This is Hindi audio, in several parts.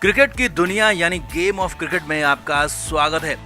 क्रिकेट की दुनिया यानी गेम ऑफ क्रिकेट में आपका स्वागत है।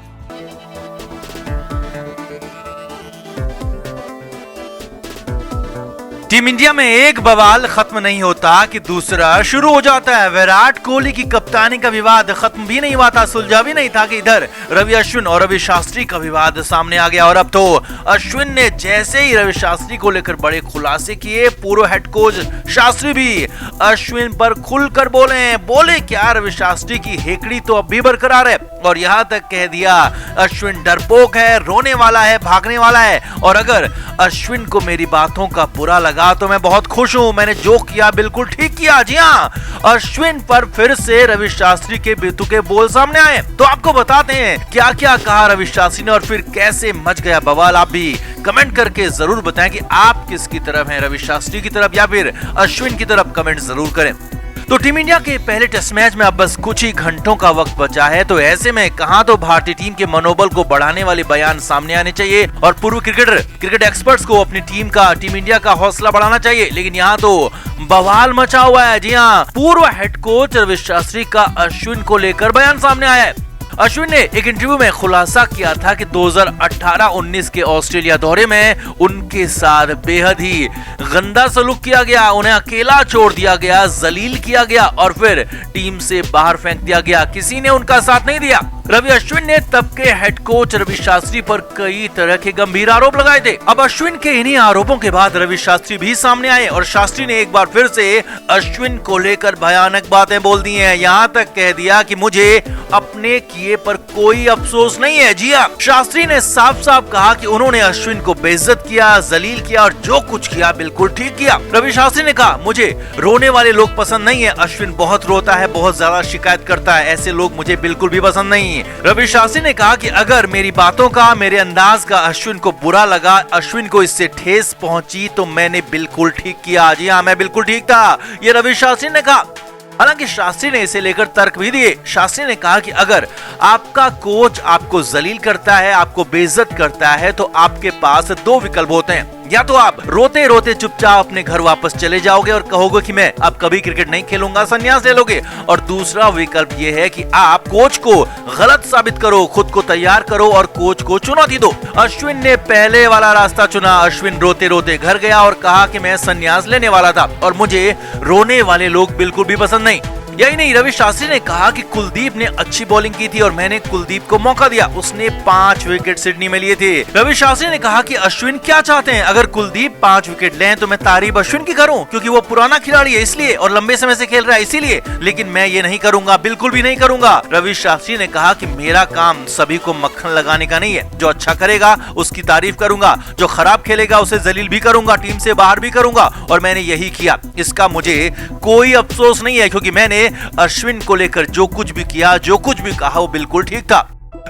टीम इंडिया में एक बवाल खत्म नहीं होता कि दूसरा शुरू हो जाता है। विराट कोहली की कप्तानी का विवाद खत्म भी नहीं हुआ था, सुलझा भी नहीं था कि इधर रवि अश्विन और रवि शास्त्री का विवाद सामने आ गया। और अब तो अश्विन ने जैसे ही रवि शास्त्री को लेकर बड़े खुलासे किए, पूर्व हेड कोच शास्त्री भी अश्विन पर खुलकर बोले क्या रवि शास्त्री की हेकड़ी तो अब भी बरकरार है और यहाँ तक कह दिया अश्विन डरपोक है, रोने वाला है, भागने वाला है। और अगर अश्विन को मेरी बातों का बुरा लगा तो मैं बहुत खुश हूं, मैंने जो किया बिल्कुल ठीक किया। जी हां, अश्विन पर फिर से रवि शास्त्री के बेतुके बोल सामने आए। तो आपको बताते हैं क्या क्या कहा रवि शास्त्री ने और फिर कैसे मच गया बवाल। आप भी कमेंट करके जरूर बताएं कि आप किसकी तरफ हैं, रवि शास्त्री की तरफ या फिर अश्विन की तरफ। कमेंट जरूर करें। तो टीम इंडिया के पहले टेस्ट मैच में अब बस कुछ ही घंटों का वक्त बचा है, तो ऐसे में कहां तो भारतीय टीम के मनोबल को बढ़ाने वाले बयान सामने आने चाहिए और पूर्व क्रिकेट एक्सपर्ट्स को अपनी टीम इंडिया का हौसला बढ़ाना चाहिए। लेकिन यहाँ तो बवाल मचा हुआ है। जी हाँ, पूर्व हेड कोच रवि शास्त्री का अश्विन को लेकर बयान सामने आया है। अश्विन ने एक इंटरव्यू में खुलासा किया था कि 2018-19 के ऑस्ट्रेलिया दौरे में उनके साथ बेहद ही गंदा सलूक किया गया, उन्हें अकेला छोड़ दिया गया, जलील किया गया और फिर टीम से बाहर फेंक दिया गया। किसी ने उनका साथ नहीं दिया। रवि अश्विन ने तब के हेड कोच रवि शास्त्री पर कई तरह के गंभीर आरोप लगाए थे। अब अश्विन के इन्हीं आरोपों के बाद रवि शास्त्री भी सामने आए और शास्त्री ने एक बार फिर से अश्विन को लेकर भयानक बातें बोल दी हैं। यहाँ तक कह दिया कि मुझे अपने किए पर कोई अफसोस नहीं है। जी हाँ, शास्त्री ने साफ साफ कहा कि उन्होंने अश्विन को बेइज्जत किया, जलील किया और जो कुछ किया बिल्कुल ठीक किया। रवि शास्त्री ने कहा मुझे रोने वाले लोग पसंद नहीं है, अश्विन बहुत रोता है, बहुत ज्यादा शिकायत करता है, ऐसे लोग मुझे बिल्कुल भी पसंद नहीं। रवि शास्त्री ने कहा कि अगर मेरी बातों का, मेरे अंदाज का अश्विन को बुरा लगा, अश्विन को इससे ठेस पहुंची तो मैंने बिल्कुल ठीक किया। जी हाँ, मैं बिल्कुल ठीक था, ये रवि शास्त्री ने कहा। हालांकि शास्त्री ने इसे लेकर तर्क भी दिए। शास्त्री ने कहा कि अगर आपका कोच आपको जलील करता है, आपको बेइज्जत करता है तो आपके पास दो विकल्प होते हैं। या तो आप रोते रोते चुपचाप अपने घर वापस चले जाओगे और कहोगे कि मैं अब कभी क्रिकेट नहीं खेलूंगा, संन्यास ले लोगे। और दूसरा विकल्प ये है कि आप कोच को गलत साबित करो, खुद को तैयार करो और कोच को चुनौती दो। अश्विन ने पहले वाला रास्ता चुना। अश्विन रोते रोते घर गया और कहा कि मैं संन्यास लेने वाला था और मुझे रोने वाले लोग बिल्कुल भी पसंद नहीं। यही नहीं, रवि शास्त्री ने कहा कि कुलदीप ने अच्छी बॉलिंग की थी और मैंने कुलदीप को मौका दिया, उसने 5 विकेट सिडनी में लिए थे। रवि शास्त्री ने कहा कि अश्विन क्या चाहते हैं, अगर कुलदीप 5 विकेट लें तो मैं तारीफ अश्विन की करूं क्योंकि वो पुराना खिलाड़ी है इसलिए और लंबे समय से खेल रहा है इसीलिए, लेकिन मैं ये नहीं करूंगा, बिल्कुल भी नहीं करूंगा। रवि शास्त्री ने कहा कि मेरा काम सभी को मक्खन लगाने का नहीं है, जो अच्छा करेगा उसकी तारीफ करूंगा, जो खराब खेलेगा उसे जलील भी करूंगा, टीम से बाहर भी करूंगा और मैंने यही किया। इसका मुझे कोई अफसोस नहीं है क्योंकि मैंने अश्विन को लेकर जो कुछ भी किया, जो कुछ भी कहा वो बिल्कुल ठीक था।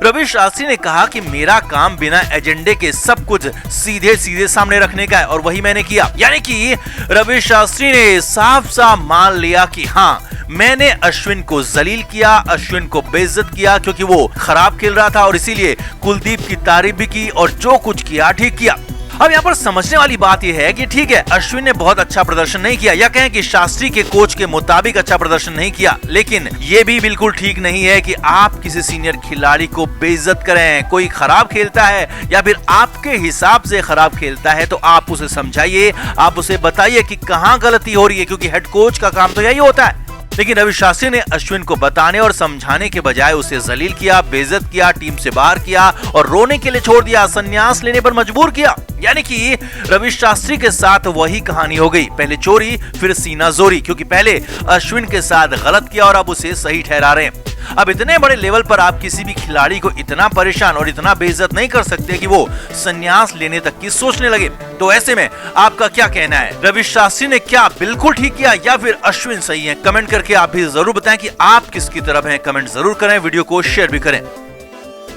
रवि शास्त्री ने कहा कि मेरा काम बिना एजेंडे के सब कुछ सीधे सीधे सामने रखने का है और वही मैंने किया। यानी कि रवि शास्त्री ने साफ साफ मान लिया कि हाँ, मैंने अश्विन को जलील किया, अश्विन को बेइज्जत किया क्योंकि वो खराब खेल रहा था और इसीलिए कुलदीप की तारीफ भी की और जो कुछ किया ठीक किया। अब यहाँ पर समझने वाली बात यह है कि ठीक है, अश्विन ने बहुत अच्छा प्रदर्शन नहीं किया या कहें कि शास्त्री के कोच के मुताबिक अच्छा प्रदर्शन नहीं किया, लेकिन ये भी बिल्कुल ठीक नहीं है कि आप किसी सीनियर खिलाड़ी को बेइज्जत करें। कोई खराब खेलता है या फिर आपके हिसाब से खराब खेलता है तो आप उसे समझाइए, आप उसे बताइए कि कहाँ गलती हो रही है, क्योंकि हेड कोच का काम तो यही होता है। लेकिन रवि शास्त्री ने अश्विन को बताने और समझाने के बजाय उसे जलील किया, बेइज्जत किया, टीम से बाहर किया और रोने के लिए छोड़ दिया, संन्यास लेने पर मजबूर किया। यानी कि रवि शास्त्री के साथ वही कहानी हो गई, पहले चोरी फिर सीना जोरी, क्योंकि पहले अश्विन के साथ गलत किया और अब उसे सही ठहरा रहे हैं। अब इतने बड़े लेवल पर आप किसी भी खिलाड़ी को इतना परेशान और इतना बेइज्जत नहीं कर सकते कि वो संन्यास लेने तक की सोचने लगे। तो ऐसे में आपका क्या कहना है, रवि शास्त्री ने क्या बिल्कुल ठीक किया या फिर अश्विन सही है? कमेंट करके आप भी जरूर बताएं कि आप किसकी तरफ हैं। कमेंट जरूर करें, वीडियो को शेयर भी करें।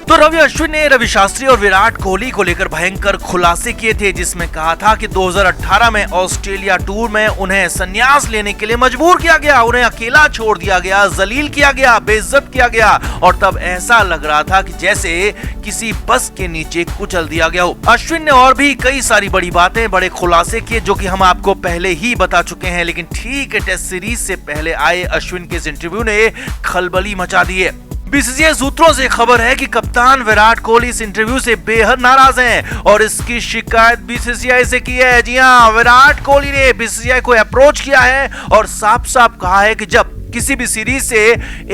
तो रवि अश्विन ने रवि शास्त्री और विराट कोहली को लेकर भयंकर खुलासे किए थे, जिसमें कहा था कि 2018 में ऑस्ट्रेलिया टूर में उन्हें संन्यास लेने के लिए मजबूर किया गया, उन्हें अकेला छोड़ दिया गया, जलील किया गया, बेइज्जत किया गया और तब ऐसा लग रहा था कि जैसे किसी बस के नीचे कुचल दिया गया हो। अश्विन ने और भी कई सारी बड़ी बातें, बड़े खुलासे किए जो कि हम आपको पहले ही बता चुके हैं, लेकिन ठीक टेस्ट सीरीज से पहले आए अश्विन के इस इंटरव्यू ने खलबली मचा दी है। बीसीसीआई सूत्रों से खबर है कि कप्तान विराट कोहली इस इंटरव्यू से बेहद नाराज हैं और इसकी शिकायत बीसीसीआई से की है। जी हां, विराट कोहली ने बीसीसीआई को अप्रोच किया है और साफ साफ कहा है कि जब किसी भी सीरीज से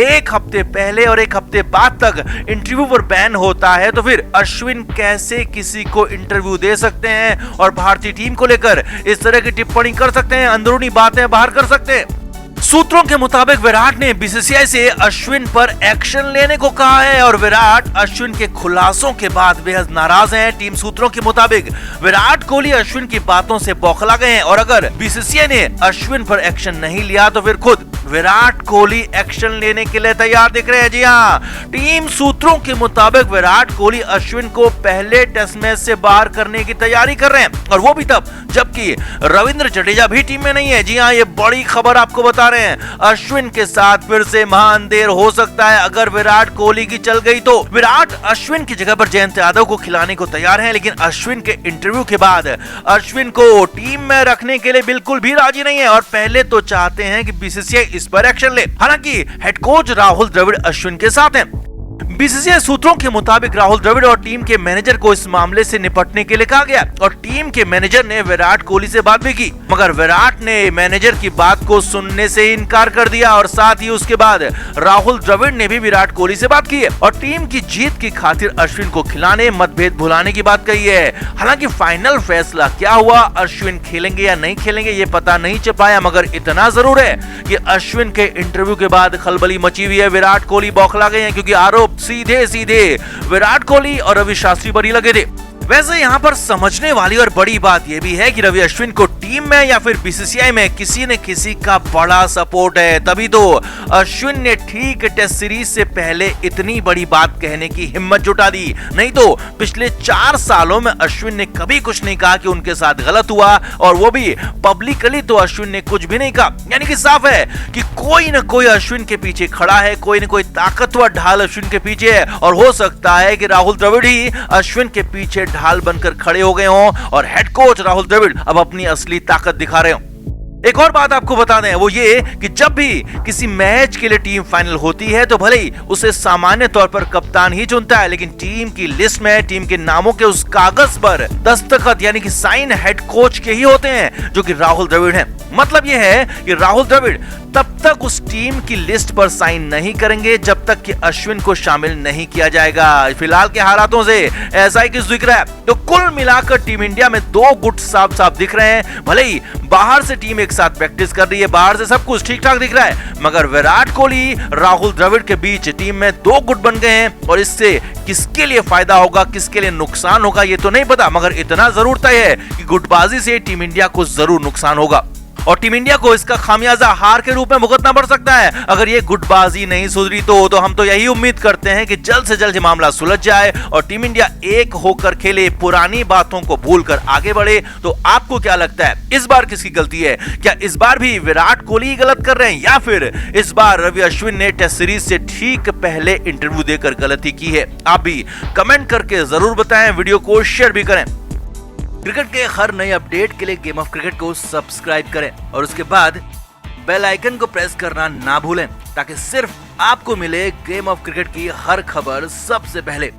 एक हफ्ते पहले और एक हफ्ते बाद तक इंटरव्यू पर बैन होता है तो फिर अश्विन कैसे किसी को इंटरव्यू दे सकते हैं और भारतीय टीम को लेकर इस तरह की टिप्पणी कर सकते हैं, अंदरूनी बातें बाहर कर सकते हैं। सूत्रों के मुताबिक विराट ने बीसीसीआई से अश्विन पर एक्शन लेने को कहा है और विराट अश्विन के खुलासों के बाद बेहद नाराज हैं। टीम सूत्रों के मुताबिक विराट कोहली अश्विन की बातों से बौखला गए हैं और अगर बीसीसीआई ने अश्विन पर एक्शन नहीं लिया तो फिर खुद विराट कोहली एक्शन लेने के लिए तैयार दिख रहे हैं। जी हां, टीम सूत्रों के मुताबिक विराट कोहली अश्विन को पहले टेस्ट मैच से बाहर करने की तैयारी कर रहे हैं और वो भी तब जबकि रविंद्र जडेजा भी टीम में नहीं है। जी हां, ये बड़ी खबर आपको बता रहे हैं। अश्विन के साथ फिर से महाअंधेर हो सकता है अगर विराट कोहली की चल गई तो। विराट अश्विन की जगह पर जयंत यादव को खिलाने को तैयार हैं, लेकिन अश्विन के इंटरव्यू के बाद अश्विन को टीम में रखने के लिए बिल्कुल भी राजी नहीं है और पहले तो चाहते हैं कि बीसीसीआई इस पर एक्शन ले। हालांकि हेड कोच राहुल द्रविड़ अश्विन के साथ हैं। बीसीसीआई सूत्रों के मुताबिक राहुल द्रविड़ और टीम के मैनेजर को इस मामले से निपटने के लिए कहा गया और टीम के मैनेजर ने विराट कोहली से बात भी की, मगर विराट ने मैनेजर की बात को सुनने से इनकार कर दिया और साथ ही उसके बाद राहुल द्रविड़ ने भी विराट कोहली से बात की है और टीम की जीत की खातिर अश्विन को खिलाने, मतभेद भुलाने की बात कही है। हालांकि फाइनल फैसला क्या हुआ, अश्विन खेलेंगे या नहीं खेलेंगे ये पता नहीं चल पाया, मगर इतना जरूर है कि अश्विन के इंटरव्यू के बाद खलबली मची हुई है। विराट कोहली बौखला गए हैं क्योंकि आरोप सीधे सीधे विराट कोहली और रवि शास्त्री पर ही लगे थे। वैसे यहाँ पर समझने वाली और बड़ी बात यह भी है कि रवि अश्विन को टीम में या फिर बीसीसीआई में किसी न किसी का बड़ा सपोर्ट है, तभी तो अश्विन ने ठीक टेस्ट सीरीज से पहले इतनी बड़ी बात कहने की हिम्मत जुटा दी। नहीं तो पिछले 4 सालों में अश्विन ने कभी कुछ नहीं कहा कि उनके साथ गलत हुआ और वो भी पब्लिकली तो अश्विन ने कुछ भी नहीं कहा। यानी कि साफ है कि कोई न कोई अश्विन के पीछे खड़ा है, कोई न कोई ताकतवर ढाल अश्विन के पीछे है और हो सकता है कि राहुल द्रविड़ ही अश्विन के पीछे ढाल बनकर खड़े हो गए हों और हेड कोच राहुल द्रविड़ अब अपनी असली ताकत दिखा रहे हों। एक और बात आपको बता दें, वो ये कि जब भी किसी मैच के लिए टीम फाइनल होती है तो भले ही उसे सामान्य तौर पर कप्तान ही चुनता है, लेकिन टीम की लिस्ट में टीम के नामों के उस कागज पर दस्तखत यानी कि साइन हेड कोच के ही होते हैं जो कि राहुल द्रविड़ हैं। मतलब यह है कि राहुल द्रविड़ तब तक उस टीम की लिस्ट पर साइन नहीं करेंगे जब तक कि अश्विन को शामिल नहीं किया जाएगा। फिलहाल के हालातों से ऐसा ही कुछ दिख रहा है। तो कुल मिलाकर टीम इंडिया में 2 गुट साफ साफ दिख रहे हैं। भले ही बाहर से टीम एक साथ प्रैक्टिस कर रही है, बाहर से सब कुछ ठीक ठाक दिख रहा है, मगर विराट कोहली राहुल द्रविड़ के बीच टीम में 2 गुट बन गए हैं और इससे किसके लिए फायदा होगा, किसके लिए नुकसान होगा ये तो नहीं पता, मगर इतना जरूर तय है कि गुटबाजी से टीम इंडिया को जरूर नुकसान होगा और टीम इंडिया को इसका खामियाजा हार के रूप में भुगतना पड़ सकता है। अगर ये गुटबाजी नहीं सुधरी तो हम तो यही उम्मीद करते हैं कि जल्द से जल्द मामला सुलझ जाए और टीम इंडिया एक होकर खेले, पुरानी बातों को भूलकर आगे बढ़े। तो आपको क्या लगता है, इस बार किसकी गलती है? क्या इस बार भी विराट कोहली गलत कर रहे हैं या फिर इस बार रवि अश्विन ने टेस्ट सीरीज से ठीक पहले इंटरव्यू देकर गलती की है? आप भी कमेंट करके जरूर बताएं, वीडियो को शेयर भी करें। क्रिकेट के हर नए अपडेट के लिए गेम ऑफ क्रिकेट को सब्सक्राइब करें और उसके बाद बेल आइकन को प्रेस करना ना भूलें ताकि सिर्फ आपको मिले गेम ऑफ क्रिकेट की हर खबर सबसे पहले।